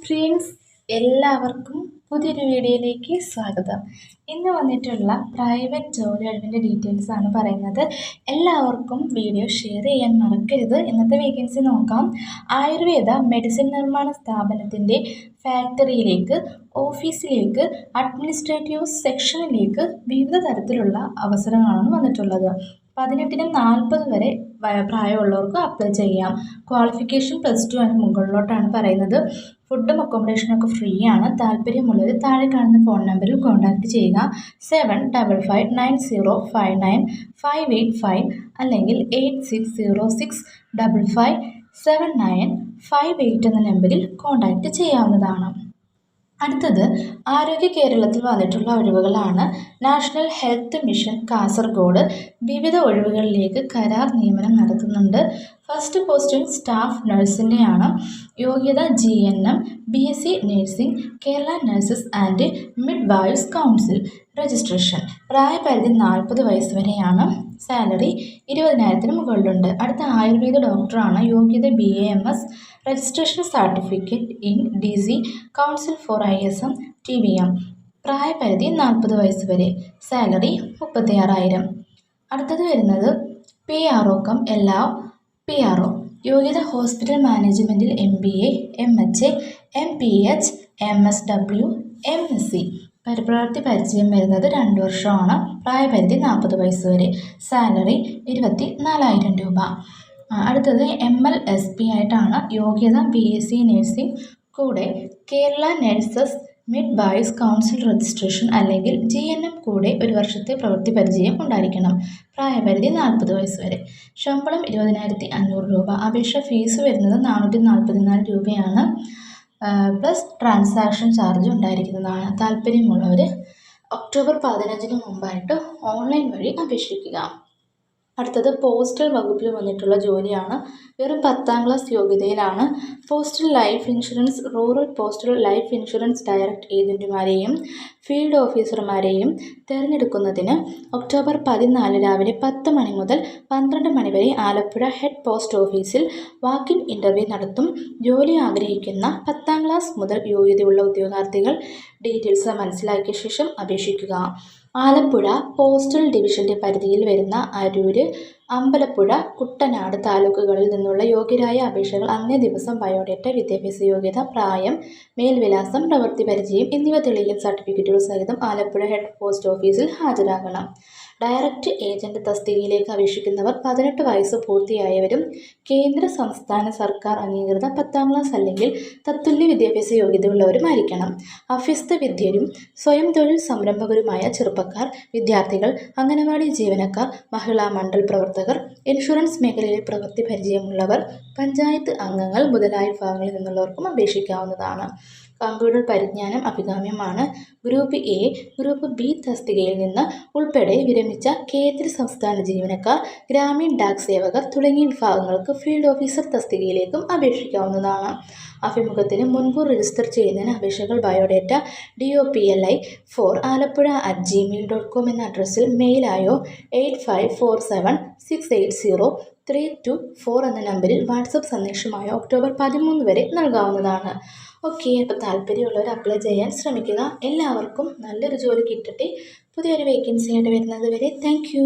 Friends, എല്ലാവർക്കും പുതിയൊരു വീഡിയോയിലേക്ക് സ്വാഗതം. ഇന്ന് വന്നിട്ടുള്ള പ്രൈവറ്റ് ജോലി ഒഴിവിൻ്റെ ഡീറ്റെയിൽസ് ആണ് പറയുന്നത്. എല്ലാവർക്കും വീഡിയോ ഷെയർ ചെയ്യാൻ മറക്കരുത്. ഇന്നത്തെ വേക്കൻസി നോക്കാം. ആയുർവേദ മെഡിസിൻ നിർമ്മാണ സ്ഥാപനത്തിൻ്റെ ഫാക്ടറിയിലേക്ക്, ഓഫീസിലേക്ക്, അഡ്മിനിസ്ട്രേറ്റീവ് സെക്ഷനിലേക്ക് വിവിധ തരത്തിലുള്ള അവസരങ്ങളാണ് വന്നിട്ടുള്ളത്. 18-നും 40 വരെ പ്രായമുള്ളവർക്ക് അപ്ലൈ ചെയ്യാം. ക്വാളിഫിക്കേഷൻ +2 അതിന് മുകളിലോട്ടാണ് പറയുന്നത്. ഫുഡും അക്കോമഡേഷനൊക്കെ ഫ്രീ ആണ്. താല്പര്യമുള്ളവർ താഴെ കാണുന്ന ഫോൺ നമ്പറിൽ കോൺടാക്റ്റ് ചെയ്യുക. 7555959585 അല്ലെങ്കിൽ 8606557958 എന്ന നമ്പറിൽ കോൺടാക്റ്റ് ചെയ്യാവുന്നതാണ്. അടുത്തത് ആരോഗ്യ കേരളത്തിൽ വന്നിട്ടുള്ള ഒഴിവുകളാണ്. നാഷണൽ ഹെൽത്ത് മിഷൻ കാസർഗോഡ് വിവിധ ഒഴിവുകളിലേക്ക് കരാർ നിയമനം നടത്തുന്നുണ്ട്. ഫസ്റ്റ് പോസ്റ്റിംഗ് സ്റ്റാഫ് നഴ്സിൻ്റെയാണ്. യോഗ്യത GNM, BSc nursing, Kerala nurses and midwives council. Registration പ്രായപരിധി 40 വയസ്സ് വരെയാണ്. സാലറി 20,000-ന് മുകളിലുണ്ട്. അടുത്ത ആയുർവേദ ഡോക്ടറാണ്. യോഗ്യത BAMS, registration certificate in DC council for ISM TVM. പ്രായപരിധി 40 വയസ്സ് വരെ. സാലറി 36,000. അടുത്തത് വരുന്നത് PRO കം എല്ലാ PRO. യോഗ്യത ഹോസ്പിറ്റൽ മാനേജ്മെൻറ്റിൽ MBA, MHA, MPH, MSW, MSc. പരിപ്രവൃത്തി പരിചയം വരുന്നത് 2 വർഷമാണ്. പ്രായപരിധി 40 വയസ്സ് വരെ. സാലറി 24,000 രൂപ. അടുത്തത് MLSP ആയിട്ടാണ്. യോഗ്യത BSc നഴ്സിംഗ് കൂടെ Kerala nurses midwives council registration അല്ലെങ്കിൽ GNM കൂടെ 1 വർഷത്തെ പ്രവൃത്തി പരിചയം ഉണ്ടായിരിക്കണം. പ്രായപരിധി 40 വയസ്സ് വരെ. ശമ്പളം 20,500 രൂപ. അപേക്ഷ ഫീസ് വരുന്നത് 444 രൂപയാണ്. പ്ലസ് ട്രാൻസാക്ഷൻ ചാർജ് ഉണ്ടായിരിക്കുന്നതാണ്. താല്പര്യമുള്ളവർ ഒക്ടോബർ 15-ന് മുമ്പായിട്ട് ഓൺലൈൻ വഴി അപേക്ഷിക്കുക. അടുത്തത് പോസ്റ്റൽ വകുപ്പിൽ വന്നിട്ടുള്ള ജോലിയാണ്. വെറും 10ാം ക്ലാസ് യോഗ്യതയിലാണ്. Postal life insurance, rural postal life insurance direct ഏജൻറ്റുമാരെയും ഫീൽഡ് ഓഫീസർമാരെയും തിരഞ്ഞെടുക്കുന്നതിന് ഒക്ടോബർ 14 രാവിലെ 10 മണി മുതൽ 12 മണി വരെ ആലപ്പുഴ ഹെഡ് പോസ്റ്റ് ഓഫീസിൽ വാക്കിൻ ഇൻ്റർവ്യൂ നടത്തും. ജോലി ആഗ്രഹിക്കുന്ന 10ാം ക്ലാസ് മുതൽ യോഗ്യതയുള്ള ഉദ്യോഗാർത്ഥികൾ ഡീറ്റെയിൽസ് മനസ്സിലാക്കിയ ശേഷം അപേക്ഷിക്കുക. ആലപ്പുഴ പോസ്റ്റൽ ഡിവിഷൻ്റെ പരിധിയിൽ വരുന്ന അരൂർ, അമ്പലപ്പുഴ, കുട്ടനാട് താലൂക്കുകളിൽ നിന്നുള്ള യോഗ്യരായ അപേക്ഷകൾ അന്നേ ദിവസം ബയോഡേറ്റ, വിദ്യാഭ്യാസ യോഗ്യത, പ്രായം, മേൽവിലാസം, പ്രവൃത്തി പരിചയം എന്നിവ തെളിയിക്കുന്ന സർട്ടിഫിക്കറ്റുകൾ സഹിതം ആലപ്പുഴ ഹെഡ് പോസ്റ്റ് ഓഫീസിൽ ഹാജരാകണം. ഡയറക്റ്റ് ഏജന്റ് തസ്തികയിലേക്ക് അപേക്ഷിക്കുന്നവർ 18 വയസ്സ് പൂർത്തിയായവരും കേന്ദ്ര സംസ്ഥാന സർക്കാർ അംഗീകൃത 10ാം ക്ലാസ് അല്ലെങ്കിൽ തത്തുല്യ വിദ്യാഭ്യാസ യോഗ്യതയുള്ളവരുമായിരിക്കണം. അഭ്യസ്ത വിദ്യരും സ്വയം തൊഴിൽ സംരംഭകരുമായ ചെറുപ്പക്കാർ, വിദ്യാർത്ഥികൾ, അംഗനവാടി ജീവനക്കാർ, മഹിളാ മണ്ഡൽ പ്രവർത്തകർ, ഇൻഷുറൻസ് മേഖലയിൽ പ്രവൃത്തി പരിചയമുള്ളവർ, പഞ്ചായത്ത് അംഗങ്ങൾ മുതലായ വിഭാഗങ്ങളിൽ നിന്നുള്ളവർക്കും അപേക്ഷിക്കാവുന്നതാണ്. കമ്പ്യൂട്ടർ പരിജ്ഞാനം അഭികാമ്യമാണ്. ഗ്രൂപ്പ് A, ഗ്രൂപ്പ് B തസ്തികയിൽ നിന്ന് ഉൾപ്പെടെ വിരമിച്ച കേന്ദ്ര സംസ്ഥാന ജീവനക്കാർ, ഗ്രാമീൺ ഡാക് സേവകർ തുടങ്ങിയ വിഭാഗങ്ങൾക്ക് ഫീൽഡ് ഓഫീസർ തസ്തികയിലേക്കും അപേക്ഷിക്കാവുന്നതാണ്. അഭിമുഖത്തിന് മുൻകൂർ രജിസ്റ്റർ ചെയ്യുന്നതിന് അപേക്ഷകൾ ബയോഡേറ്റ DOPLI4alappuzha@gmail.com എന്ന അഡ്രസ്സിൽ മെയിലായോ 8547680324 എന്ന നമ്പറിൽ വാട്സപ്പ് സന്ദേശമായോ ഒക്ടോബർ 13 വരെ നൽകാവുന്നതാണ്. ഓക്കെ, അപ്പോൾ താല്പര്യമുള്ളവർ അപ്ലൈ ചെയ്യാൻ ശ്രമിക്കുക. എല്ലാവർക്കും നല്ലൊരു ജോലി കിട്ടട്ടെ. പുതിയൊരു വേക്കൻസി ആയിട്ട് വരുന്നത് വരെ താങ്ക് യു.